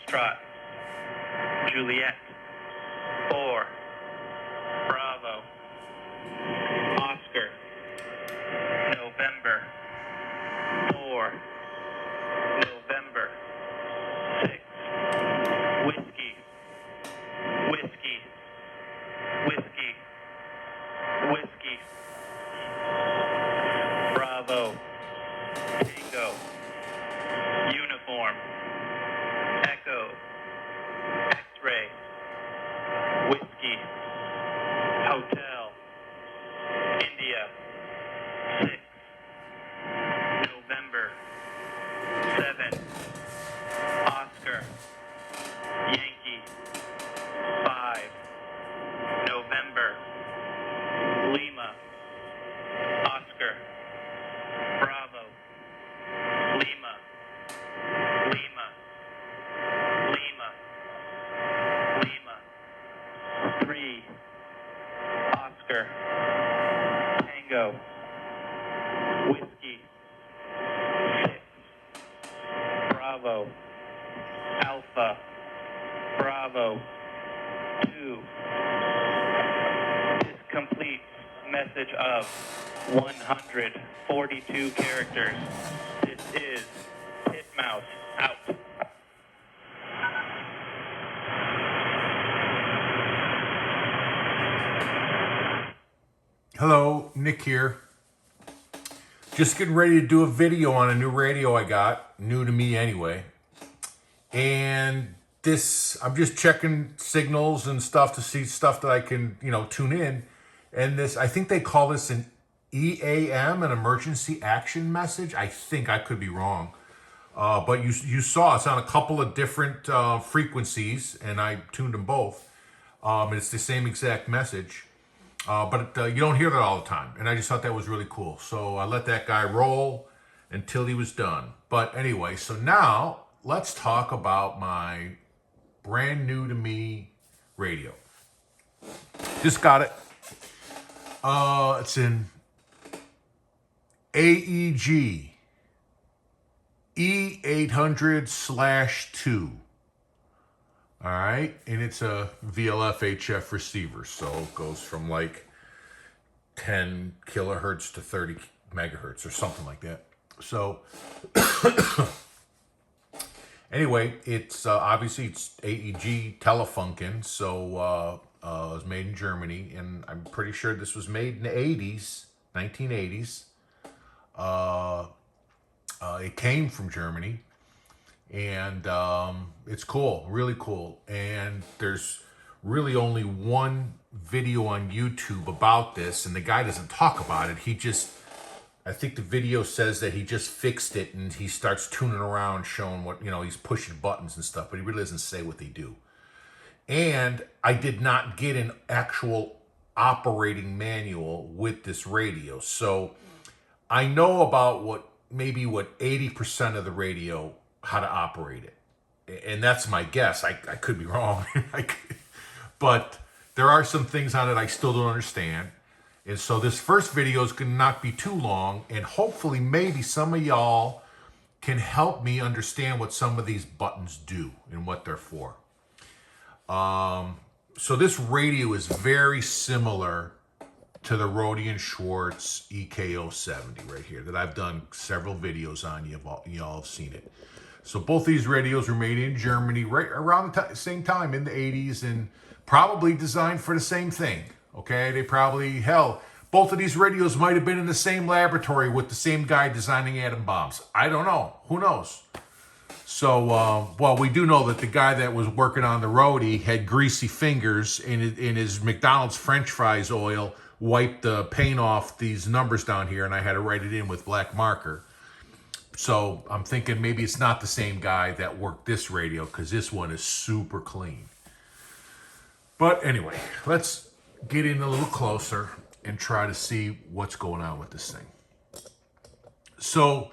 Foxtrot, Juliet, 4, Bravo, Oscar, November, 4, November, 6, Whiskey, Whiskey, Whiskey, Whiskey, Bravo, Tango, Uniform, Echo, X-Ray, Whiskey, Hotel, India, 6, November, 7, Oscar, Yankee, 5, November, Lima, Oscar, Bravo, Lima, Lima, Lima, Lima, 3, Oscar, Tango, Whiskey, 6, Bravo, Alpha, Bravo, 2. This completes message of 142 characters. This is Titmouse out. Hello, Nick here. Just getting ready to do a video on a new radio I got, new to me anyway. And this, I'm just checking signals and stuff to see stuff that I can, tune in. And this, I think they call this an EAM, an emergency action message. I think I could be wrong. But you saw it's on a couple of different frequencies, and I tuned them both. It's the same exact message. But you don't hear that all the time. And I just thought that was really cool. So I let that guy roll until he was done. But anyway, so now let's talk about my brand new to me radio. Just got it. It's in AEG E800/2. All right, and it's a VLF HF receiver, so it goes from like 10 kilohertz to 30 megahertz or something like that. So anyway, it's obviously it's AEG Telefunken, so it was made in Germany, and I'm pretty sure this was made in the 1980s. It came from Germany. And it's cool, really cool. And there's really only one video on YouTube about this, and the guy doesn't talk about it. I think the video says that he just fixed it, and he starts tuning around, showing what, he's pushing buttons and stuff, but he really doesn't say what they do. And I did not get an actual operating manual with this radio. So I know about maybe 80% of the radio, how to operate it. And that's my guess. I could be wrong. But there are some things on it I still don't understand. And so this first video is going to not be too long. And hopefully maybe some of y'all can help me understand what some of these buttons do and what they're for. So this radio is very similar to the Rodian Schwartz EKO70 right here that I've done several videos on. Y'all have seen it. So both these radios were made in Germany right around the same time in the 80s, and probably designed for the same thing. Okay, both of these radios might have been in the same laboratory with the same guy designing atom bombs. I don't know. Who knows? So, we do know that the guy that was working on the Rodi had greasy fingers, in his McDonald's French fries oil wiped the paint off these numbers down here, and I had to write it in with black marker. So I'm thinking maybe it's not the same guy that worked this radio, because this one is super clean. But anyway, let's get in a little closer and try to see what's going on with this thing. So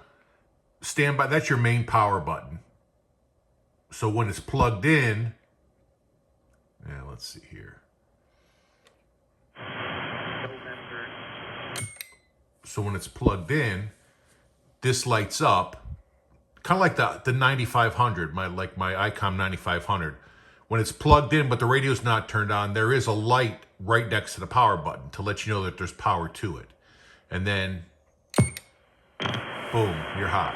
stand by, that's your main power button. So when it's plugged in, let's see here. So when it's plugged in, this lights up, kind of like the 9500, my ICOM 9500. When it's plugged in, but the radio's not turned on, there is a light right next to the power button to let you know that there's power to it. And then, boom, you're hot.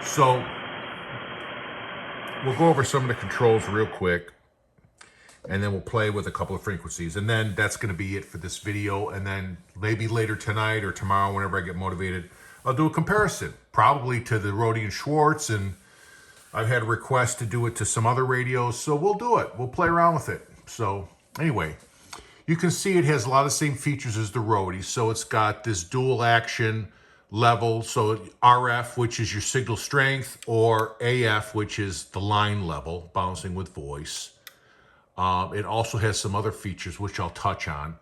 So, we'll go over some of the controls real quick, and then we'll play with a couple of frequencies. And then that's going to be it for this video. And then maybe later tonight or tomorrow, whenever I get motivated, I'll do a comparison, probably to the Rode and Schwartz, and I've had requests to do it to some other radios, so we'll do it. We'll play around with it. So anyway, you can see it has a lot of the same features as the Rode. So it's got this dual action level, so RF, which is your signal strength, or AF, which is the line level, bouncing with voice. It also has some other features, which I'll touch on.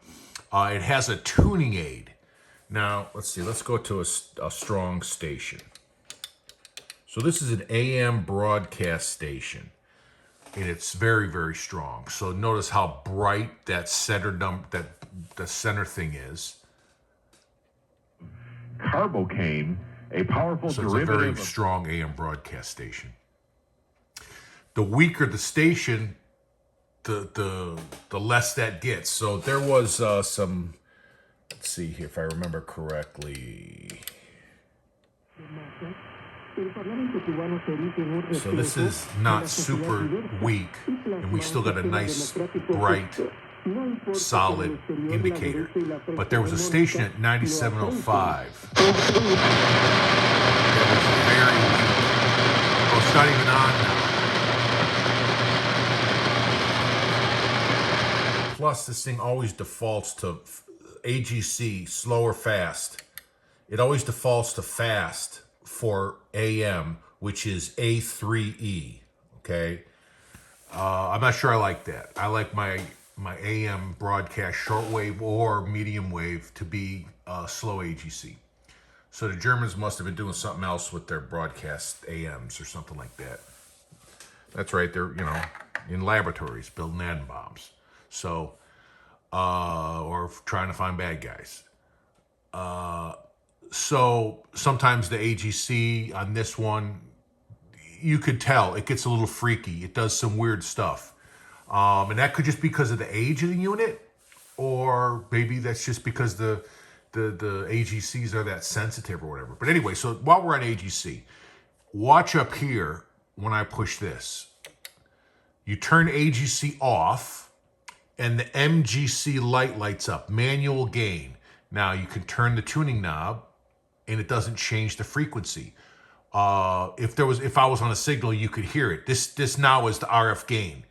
It has a tuning aid. Now, let's see. Let's go to a strong station. So this is an AM broadcast station, and it's very, very strong. So notice how bright that the center thing is. Carbocaine, a powerful So it's a derivative very of strong AM broadcast station. The weaker the station, the less that gets. So there was some. Let's see here if I remember correctly. So this is not super weak, and we still got a nice, bright, solid indicator. But there was a station at 9705 that was very weak. Oh, it's not even on now. Plus, this thing always defaults to AGC, slow or fast. It always defaults to fast for AM, which is A3E, okay? I'm not sure I like that. I like my AM broadcast shortwave or medium wave to be slow AGC. So the Germans must have been doing something else with their broadcast AMs or something like that. That's right, they're, in laboratories building atom bombs. So, or trying to find bad guys. So sometimes the AGC on this one, you could tell it gets a little freaky. It does some weird stuff. And that could just be because of the age of the unit, or maybe that's just because the AGCs are that sensitive or whatever. But anyway, so while we're on AGC, watch up here when I push this. You turn AGC off, and the MGC light lights up, manual gain. Now you can turn the tuning knob, and it doesn't change the frequency. If I was on a signal, you could hear it. This now is the RF gain,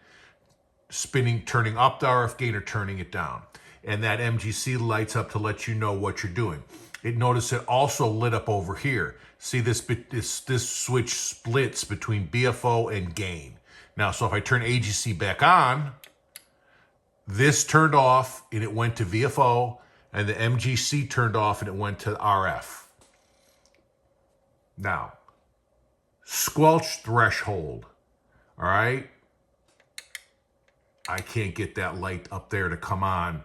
spinning, turning up the RF gain or turning it down, and that MGC lights up to let you know what you're doing. Notice it also lit up over here. See this switch splits between BFO and gain. Now, so if I turn AGC back on, this turned off and it went to VFO, and the MGC turned off and it went to RF. Now, squelch threshold, all right? I can't get that light up there to come on,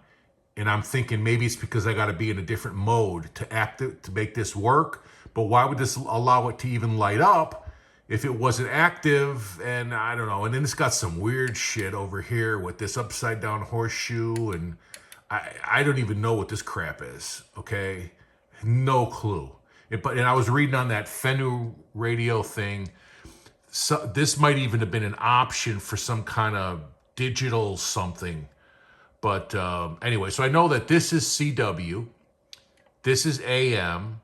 and I'm thinking maybe it's because I got to be in a different mode to make this work. But why would this allow it to even light up if it wasn't active? And I don't know. And then it's got some weird shit over here with this upside down horseshoe, and I don't even know what this crap is. Okay, no clue. And I was reading on that Fenu radio thing. So this might even have been an option for some kind of digital something. But anyway, so I know that this is CW. This is AM.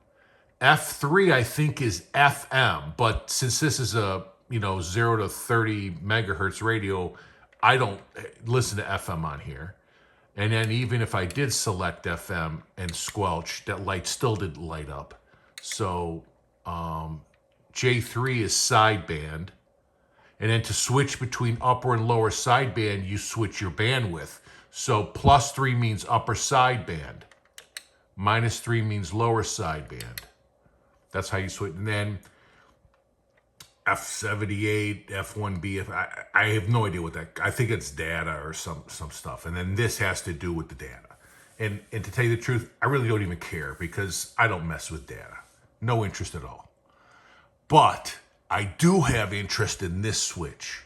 F3, I think, is FM. But since this is a 0 to 30 megahertz radio, I don't listen to FM on here. And then even if I did select FM and squelch, that light still didn't light up. So J3 is sideband. And then to switch between upper and lower sideband, you switch your bandwidth. So +3 means upper sideband. -3 means lower sideband. That's how you switch. And then F78, F1B, I have no idea what that, I think it's data or some stuff. And then this has to do with the data. And to tell you the truth, I really don't even care because I don't mess with data. No interest at all. But I do have interest in this switch.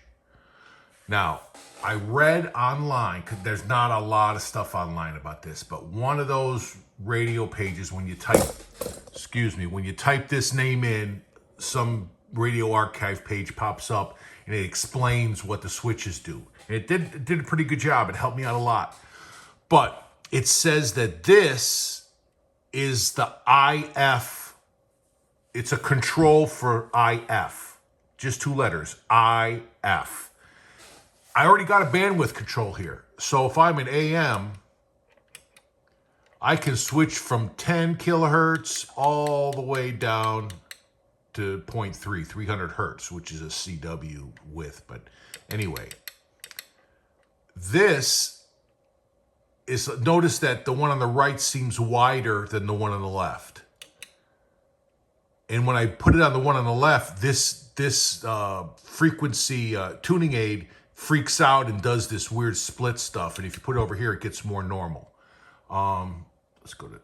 Now, I read online, because there's not a lot of stuff online about this, but one of those radio pages, when you type this name in, some radio archive page pops up and it explains what the switches do. And it did a pretty good job. It helped me out a lot. But it says that this is the IF. It's a control for IF. Just 2 letters, IF. I already got a bandwidth control here. So if I'm an AM, I can switch from 10 kilohertz all the way down to 0.3, 300 hertz, which is a CW width. But anyway, this is, notice that the one on the right seems wider than the one on the left. And when I put it on the one on the left, this frequency tuning aid freaks out and does this weird split stuff. And if you put it over here, it gets more normal. Let's go to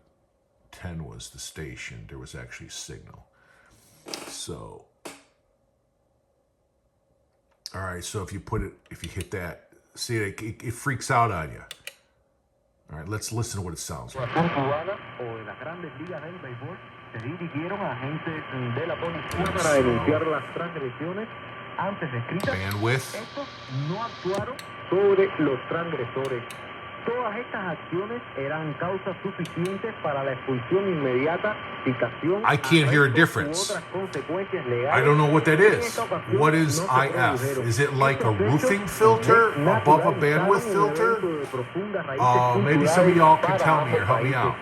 10 was the station. There was actually signal. So, all right. So if you hit that, see it freaks out on you. All right, let's listen to what it sounds like. Bandwidth. No actuaron sobre los transgresores. Todas estas acciones eran causas suficientes para la expulsión inmediata, cicación. I can't hear a difference. I don't know what that is. What is IF? Is it like a roofing filter above a bandwidth filter? Maybe some of y'all can tell me or help me out.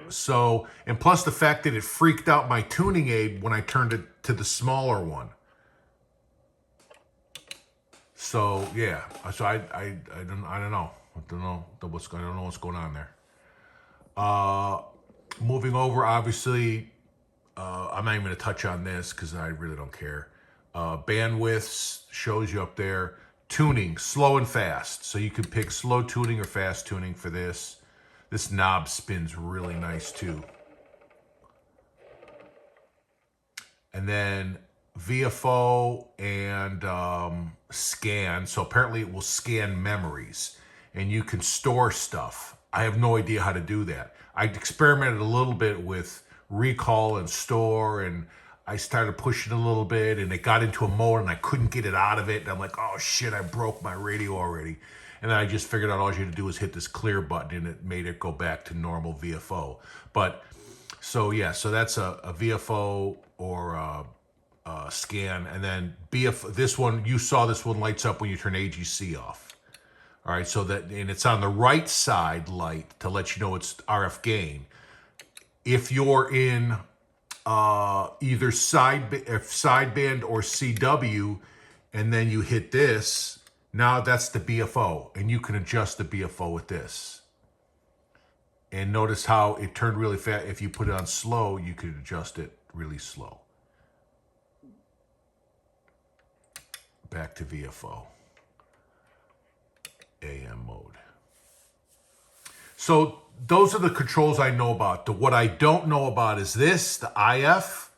So, and plus the fact that it freaked out my tuning aid when I turned it to the smaller one. So yeah, so I don't know. I don't know what's going on there. Moving over, obviously, I'm not even going to touch on this because I really don't care. Bandwidths shows you up there. Tuning, slow and fast. So you can pick slow tuning or fast tuning for this. This knob spins really nice too. And then VFO and scan. So apparently it will scan memories and you can store stuff. I have no idea how to do that. I experimented a little bit with recall and store, and I started pushing a little bit and it got into a mode and I couldn't get it out of it. And I'm like, oh shit, I broke my radio already. And then I just figured out all you had to do was hit this clear button and it made it go back to normal VFO. But so yeah, so that's a VFO or scan. And then this one, you saw this one lights up when you turn AGC off. All right, so that, and it's on the right side light to let you know it's RF gain. If you're in either sideband or CW, and then you hit this, now that's the BFO, and you can adjust the BFO with this. And notice how it turned really fast. If you put it on slow, you could adjust it really slow. Back to VFO. AM mode. So those are the controls I know about. What I don't know about is this, the IF.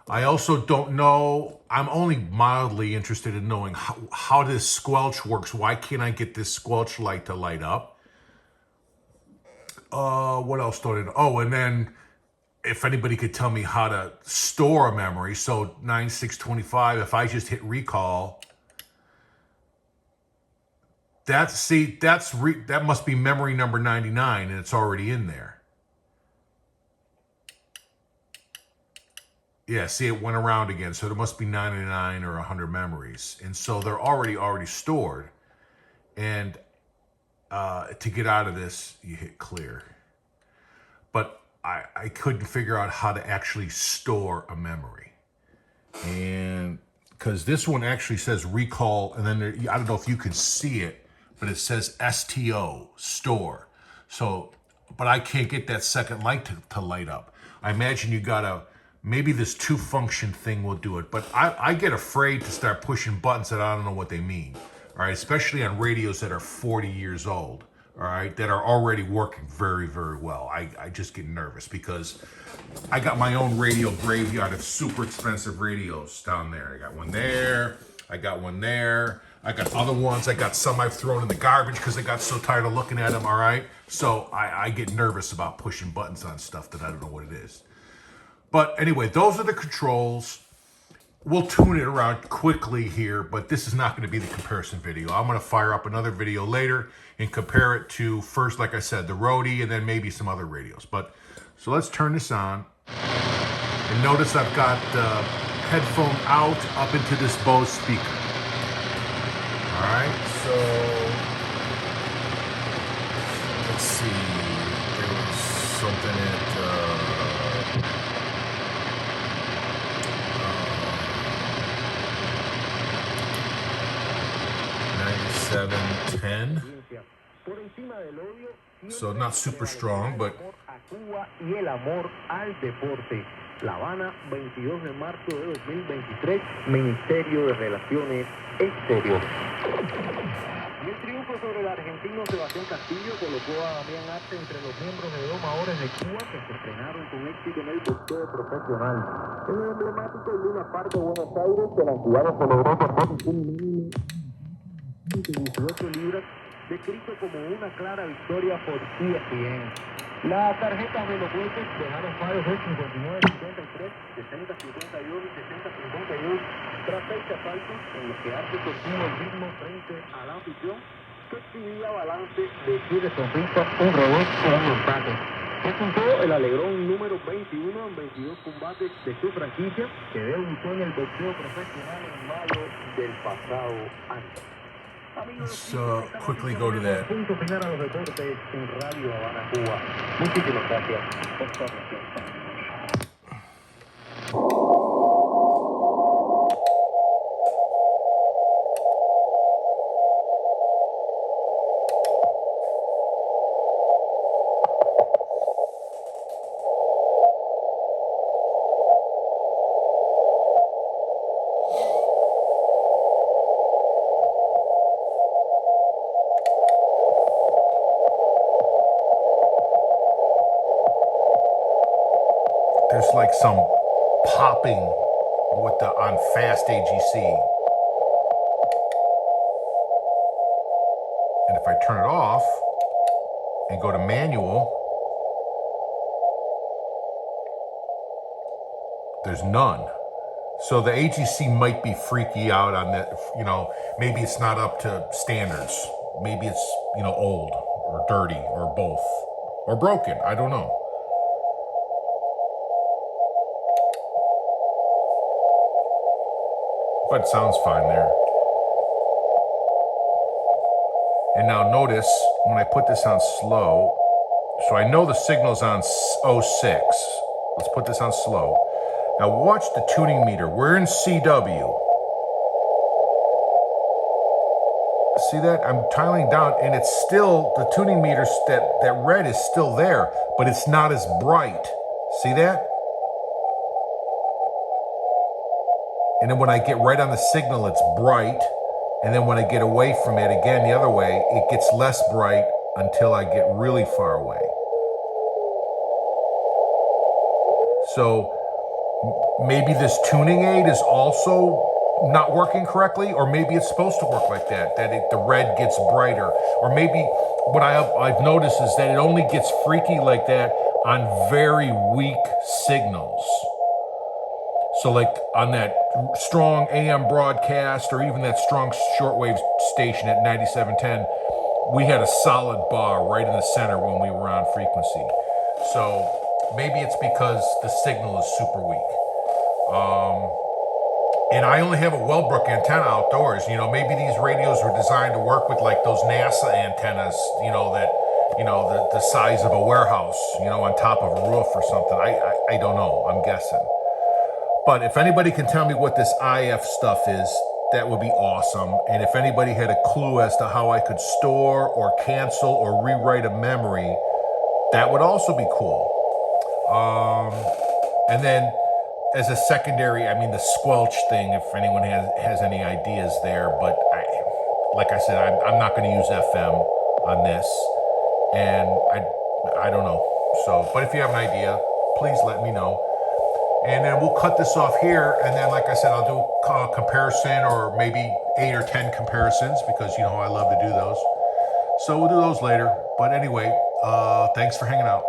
I also don't know, I'm only mildly interested in knowing how this squelch works. Why can't I get this squelch light to light up? What else don't I know? Oh, and then if anybody could tell me how to store a memory. So 9625, if I just hit recall, that must be memory number 99 and it's already in there. Yeah, see, it went around again. So there must be 99 or 100 memories. And so they're already stored. And to get out of this, you hit clear. But I couldn't figure out how to actually store a memory. And because this one actually says recall, and then there, I don't know if you can see it, but it says STO, store. So, but I can't get that second light to light up. I imagine you gotta, maybe this 2-function thing will do it, but I get afraid to start pushing buttons that I don't know what they mean. All right, especially on radios that are 40 years old, all right, that are already working very, very well. I just get nervous because I got my own radio graveyard of super expensive radios down there. I got one there, I got one there, I got other ones, I got some I've thrown in the garbage because I got so tired of looking at them, all right? So I get nervous about pushing buttons on stuff that I don't know what it is. But anyway, those are the controls. We'll tune it around quickly here, but this is not going to be the comparison video. I'm going to fire up another video later and compare it to first, like I said, the Rode and then maybe some other radios. But so let's turn this on. And notice I've got the headphone out up into this Bose speaker. All right, so let's see. There was something at 97.10. So not super strong, but y el amor al deporte. La Habana, 22 de marzo de 2023, Ministerio de Relaciones Exteriores. Y el triunfo sobre el argentino Sebastián Castillo colocó a Damián Arce entre los miembros de domadores de Cuba que se estrenaron con éxito en el boxeo profesional. En el emblemático Luna Park de Buenos Aires, que la entidad celebró por posición de 18 libras, descrito como una clara victoria por ESPN. Las tarjetas de los jueces dejaron fallos de 59-53, 60-51 y 60-52 tras 6 asaltos en los que Arce sostuvo el ritmo frente a la afición que exhibía balance de 7 sonrisas, un revés o un empate. Resultó el alegrón número 21 en 22 combates de su franquicia que debutó en el boxeo profesional en mayo del pasado año. let's quickly go to that. Punto final a los deportes en Radio Habana, Cuba. Muchísimas gracias por su atención. There's like some popping with the on fast AGC. And if I turn it off and go to manual, there's none. So the AGC might be freaky out on that, you know, maybe it's not up to standards. Maybe it's, you know, old or dirty or both or broken. I don't know. But it sounds fine there. And now notice when I put this on slow, so I know the signal's on 06. Let's put this on slow. Now watch the tuning meter. We're in CW. See that? I'm tiling down and it's still, the tuning meter, that red is still there, but it's not as bright. See that? And then when I get right on the signal, it's bright. And then when I get away from it, again, the other way, it gets less bright until I get really far away. So maybe this tuning aid is also not working correctly, or maybe it's supposed to work like that, the red gets brighter. Or maybe what I've noticed is that it only gets freaky like that on very weak signals. So like on that strong AM broadcast or even that strong shortwave station at 97.10, we had a solid bar right in the center when we were on frequency. So maybe it's because the signal is super weak. And I only have a Wellbrook antenna outdoors. You know, maybe these radios were designed to work with like those NASA antennas, you know, that, you know, the size of a warehouse, you know, on top of a roof or something. I don't know, I'm guessing. But if anybody can tell me what this IF stuff is, that would be awesome. And if anybody had a clue as to how I could store or cancel or rewrite a memory, that would also be cool. And then as a secondary, I mean, the squelch thing, if anyone has any ideas there. But like I said, I'm not going to use FM on this. and I don't know. So, but if you have an idea, please let me know. And then we'll cut this off here, and then, like I said, I'll do a comparison, or maybe 8 or 10 comparisons, because you know I love to do those. So we'll do those later. But anyway, thanks for hanging out.